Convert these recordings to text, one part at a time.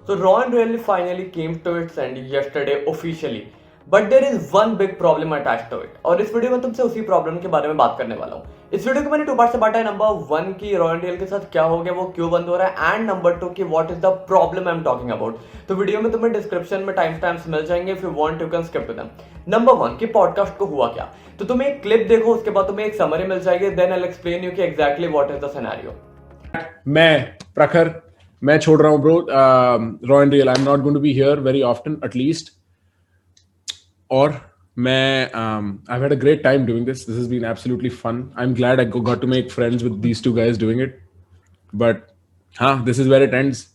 So Raw and Real finally came to its end yesterday officially. But there is one big problem attach to it और इस video में तुमसे उसी problem के बारे में बात करने वाला हूँ। इस वीडियो को मैंने टू पार्ट से बांटा है। नंबर वन की रॉ एंड रियल के साथ क्या हो गया, वो क्यों बंद हो रहा है, एंड नंबर टू की what is the problem I am talking about. तो वीडियो में तुम्हें डिस्क्रिप्शन में टाइम स्टैम्प्स मिल जाएंगे, if you want you can skip to them. Number one की पॉडकास्ट को हुआ क्या, तो तुम्हें एक क्लिप देखो, उसके बाद तुम्हें एक समरी मिल जाएगी, then I will explain you कि exactly what is the scenario. मैं प्रखर मैं छोड़ रहा हूँ bro raw and real. I am not going to be here very often at least. और मैं I've had a great time doing this. This has been absolutely fun. I'm glad I got to make friends with these two guys doing it. But this is where it ends.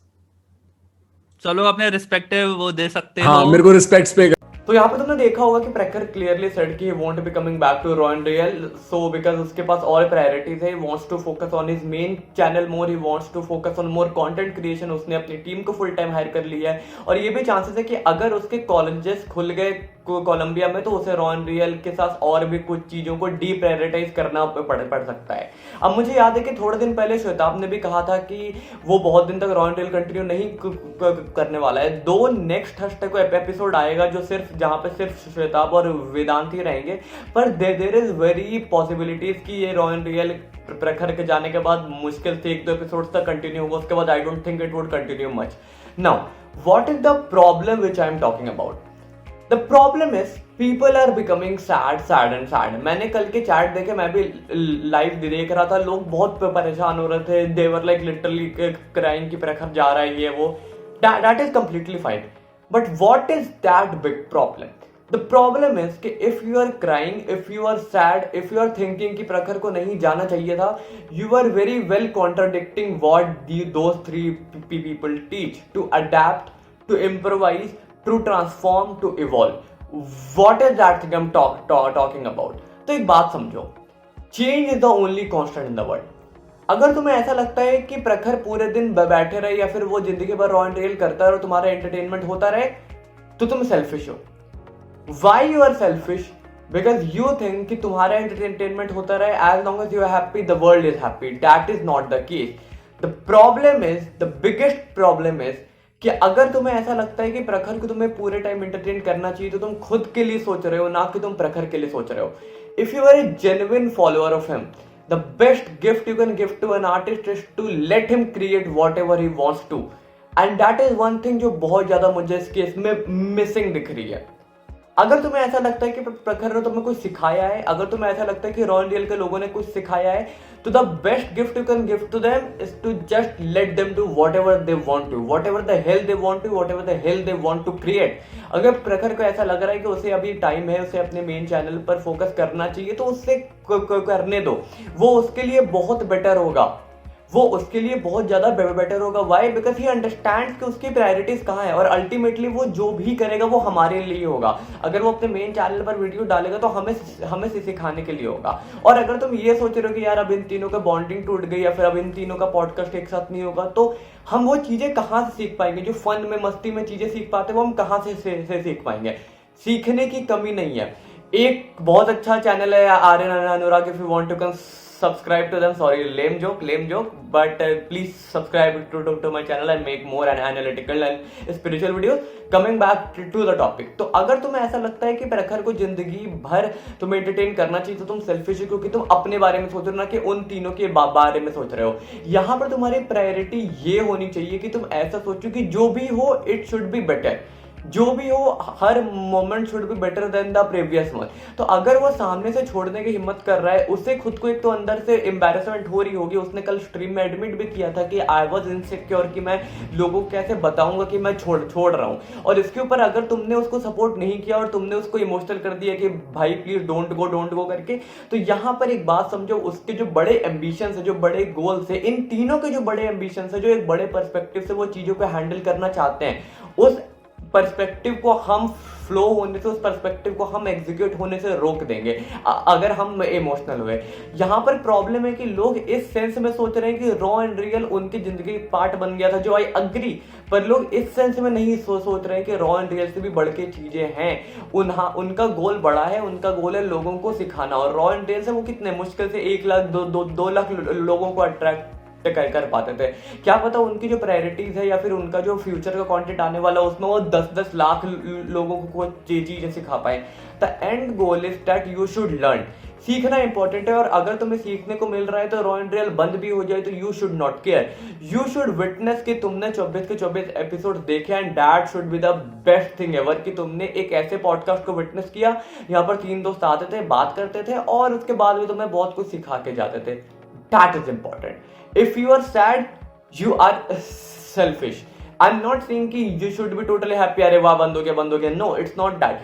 चलो अपने respective वो दे सकते हो। मेरे को respects पे। तो यहाँ पे तुमने देखा होगा कि प्रखर क्लियरली सेड कि he won't be coming back to raw and real, so because उसके पास और प्रायोरिटीज है। He wants to focus on his main channel more, he wants to focus on more content creation. उसने अपनी team को full time hire कर लिया है और ये भी चांसेस है कि अगर उसके कॉलेजेस खुल गए कोलंबिया में तो उसे रॉ एंड रियल के साथ और भी कुछ चीजों को डीप्रायोरिटाइज करना पड़ सकता है। अब मुझे याद है कि थोड़े दिन पहले श्वेताब ने भी कहा था कि वो बहुत दिन तक रॉ एंड रियल कंटिन्यू नहीं करने वाला है। दो नेक्स्ट थर्सडे को एपिसोड आएगा जो सिर्फ जहां पे सिर्फ श्वेताब और वेदांत ही रहेंगे, पर देयर इज वेरी पॉसिबिलिटीज कि ये रॉ एंड रियल प्रखर के जाने के बाद मुश्किल से एक दो एपिसोड तक कंटिन्यू होगा। उसके बाद I don't think it would continue much. Now what is the problem which I am talking about? The problem is people are becoming sad. मैंने कल के चैट देखे, मैं भी लाइव देख रहा था, लोग बहुत परेशान हो रहे थे। they were like literally crying कि प्रखर जा रहा है ये वो। that is completely fine, but what is that big problem? The problem is कि if you are crying, if you are sad, if you are thinking कि प्रखर को नहीं जाना चाहिए था, you are very well contradicting what those three people teach: to adapt, to improvise, to transform, to evolve. What is that thing I'm talking about? तो एक बात समझो, change is the only constant in the world. अगर तुम्हें ऐसा लगता है कि प्रखर पूरे दिन बैठे रहे या फिर वो जिंदगी भर रॉ एंड रियल करता रहे और तुम्हारा एंटरटेनमेंट होता रहे, तो तुम सेल्फिश हो। Why you are selfish? Because you think कि तुम्हारा एंटरटेनमेंट होता रहे, as long as you are happy, the world is happy. That is not the case. The problem is, the biggest problem is कि अगर तुम्हें ऐसा लगता है कि प्रखर को तुम्हें पूरे टाइम एंटरटेन करना चाहिए तो तुम खुद के लिए सोच रहे हो, ना कि तुम प्रखर के लिए सोच रहे हो। If you are a genuine follower of him, the best gift you can give to an artist is to let him create whatever he wants to, and that is one thing जो बहुत ज्यादा मुझे इस case में missing दिख रही है। अगर तुम्हें ऐसा लगता है कि प्रखर ने तुम्हें कुछ सिखाया है, अगर तुम्हें ऐसा लगता है कि रॉ एंड रियल के लोगों ने कुछ सिखाया है, तो the best gift you can give to them is to just let them do whatever they want to, whatever the hell they want to, whatever the hell they want to create. अगर प्रखर को ऐसा लग रहा है कि उसे अभी time है, उसे अपने मेन चैनल पर फोकस करना चाहिए, तो उससे करने दो। वो उसके लिए बहुत बेटर होगा, वो उसके लिए बहुत ज्यादा बेटर होगा। वाई? बिकॉज ही अंडरस्टैंड कि उसकी प्रायोरिटीज कहाँ है और अल्टीमेटली वो जो भी करेगा वो हमारे लिए होगा। अगर वो अपने मेन चैनल पर वीडियो डालेगा तो हमें सिखाने के लिए होगा। और अगर तुम ये सोच रहे हो कि यार अब इन तीनों का बॉन्डिंग टूट गई या फिर अब इन तीनों का पॉडकास्ट एक साथ नहीं होगा, तो हम वो चीजें कहाँ से सीख पाएंगे? जो फन में मस्ती में चीजें सीख पाते वो हम कहाँ से सीख पाएंगे? सीखने की कमी नहीं है। एक बहुत अच्छा चैनल है Aryan Anurag, if you want to can subscribe to them. Sorry, lame joke, but please subscribe to my channel and make more analytical and spiritual videos. Coming back to the topic, तो अगर तुम्हें ऐसा लगता है कि प्रखर को जिंदगी भर तुम्हें एंटरटेन करना चाहिए तो तुम सेल्फिश हो, क्योंकि तुम अपने बारे में सोच रहे हो, ना कि उन तीनों के बारे में सोच रहे हो। यहाँ पर तुम्हारी प्रायोरिटी ये होनी चाहिए कि तुम ऐसा सोचो कि जो भी हो इट शुड बी बेटर, जो भी हो हर moment should be better than the previous one. तो अगर वो सामने से छोड़ने की हिम्मत कर रहा है, उससे खुद को एक तो अंदर से एम्बैरेसमेंट हो रही होगी। उसने कल स्ट्रीम में एडमिट भी किया था कि आई वाज इनसिक्योर कि मैं लोगों को कैसे बताऊंगा कि मैं छोड़ रहा हूं। और इसके ऊपर अगर तुमने उसको सपोर्ट नहीं किया और तुमने उसको इमोशनल कर दिया कि भाई प्लीज डोंट गो करके, तो यहाँ पर एक बात समझो, उसके जो बड़े एम्बिशंस है, जो बड़े गोल्स है, इन तीनों के जो बड़े एम्बिशंस है, जो एक बड़े पर्सपेक्टिव से वो चीजों को हैंडल करना चाहते हैं, उस पर्सपेक्टिव को हम फ्लो होने से, उस पर्सपेक्टिव को हम एग्जीक्यूट होने से रोक देंगे अगर हम इमोशनल हुए। यहाँ पर प्रॉब्लम है कि लोग इस सेंस में सोच रहे हैं कि रॉ एंड रियल उनकी जिंदगी पार्ट बन गया था, जो आई अग्री, पर लोग इस सेंस में नहीं सोच रहे हैं कि रॉ एंड रियल से भी बढ़ के चीजें हैं। उनका गोल बड़ा है, उनका गोल है लोगों को सिखाना। और रॉ एंड रियल से वो कितने मुश्किल से 1 लाख 2 लाख लोगों को अट्रैक्ट कर पाते थे। क्या पता उनकी जो प्रायोरिटीज है या फिर उनका जो फ्यूचर का कंटेंट आने वाला है उसमें वो 10-10 लाख लोगों को चीजें सिखा पाए। The end goal is that you should learn. सीखना इंपॉर्टेंट है, और अगर तुम्हें सीखने को मिल रहा है तो रॉ एंड रियल बंद भी हो जाए तो you should not care. You should witness कि तुमने 24 के 24 एपिसोड देखे, and that should be the best thing ever कि तुमने एक ऐसे पॉडकास्ट को विटनेस किया, यहाँ पर 3 दोस्त आते थे, बात करते थे और उसके बाद भी तुम्हें बहुत कुछ सिखा के जाते थे। That is important. If you are sad you are selfish. I am not saying कि you should be totally happy, अरे वाह बंद हो गया, no it's not that.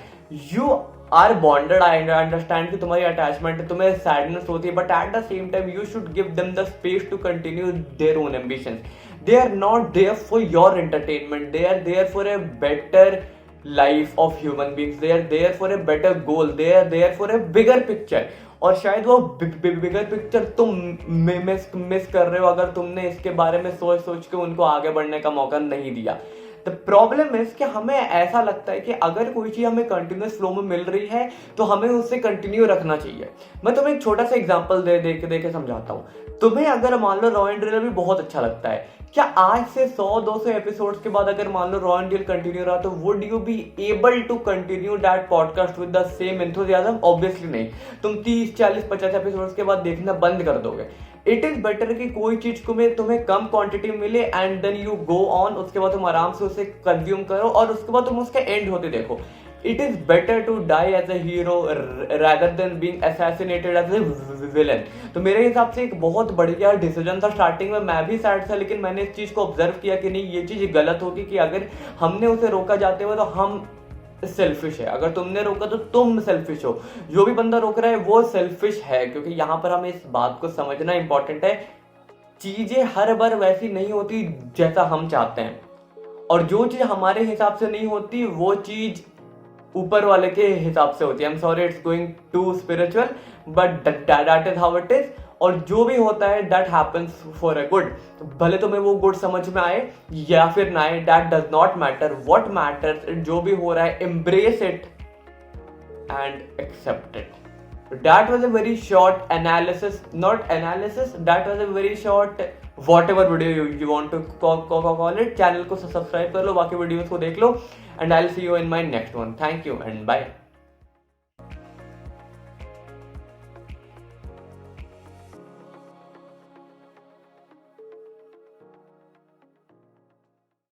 You are bonded, I understand कि तुम्हारी अटैचमेंट है, तुम्हें सैडनेस होती है, but at the same time you should give them the space to continue their own ambitions. They are not there for your entertainment, they are there for a better life of human beings, they are there for a better goal, they are there for a bigger picture. और शायद वो bigger picture तुम miss कर रहे हो अगर तुमने इसके बारे में सोच सोच के उनको आगे बढ़ने का मौका नहीं दिया। द प्रॉब्लम इज कि हमें ऐसा लगता है कि अगर कोई चीज हमें कंटिन्यूस फ्लो में मिल रही है तो हमें उससे कंटिन्यू रखना चाहिए। मैं तुम्हें एक छोटा सा एग्जांपल दे के समझाता हूँ। तुम्हें अगर मान लो रॉ एंड रियल भी बहुत अच्छा लगता है, क्या आज से 100-200 एपिसोड्स के बाद अगर मान लो रॉ एंड रियल कंटिन्यू रहा तो would you be able to continue that podcast with the same enthusiasm? Obviously नहीं। तुम 30-40-50 एपिसोड्स के बाद देखना बंद कर दोगे। इट इज बेटर कि कोई चीज को में तुम्हें कम क्वांटिटी मिले and then you go on, उसके बाद तुम आराम से उसे कंज्यूम करो और उसके बाद तुम उसके एंड होते देखो। It is better to die as a hero rather than being assassinated as a villain. तो मेरे हिसाब से एक बहुत बढ़िया डिसीजन था। स्टार्टिंग में मैं भी सैड था, लेकिन मैंने इस चीज को ऑब्जर्व किया कि नहीं, ये चीज गलत होगी कि अगर हमने उसे रोका जाते हुए तो हम सेल्फिश है, अगर तुमने रोका तो तुम सेल्फिश हो। जो भी बंदा रोक रहा है वो सेल्फिश है, क्योंकि यहाँ पर हमें इस बात को समझना इंपॉर्टेंट है, चीजें हर बार वैसी नहीं होती जैसा हम चाहते हैं, और जो चीज हमारे हिसाब से नहीं होती वो चीज ऊपर वाले के हिसाब से होती है। I am sorry it's going to spiritual, but that is how it is. और जो भी होता है that happens for a good. भले तुम्हें वो गुड समझ में आए या फिर ना आए, that does not matter. What matters, जो भी हो रहा है embrace it and accept it. That was a very short analysis, not analysis, that was a very short whatever video you want to call it. Channel को subscribe कर लो, बाकी videos को देख लो, and I'll see you in my next one. Thank you and bye.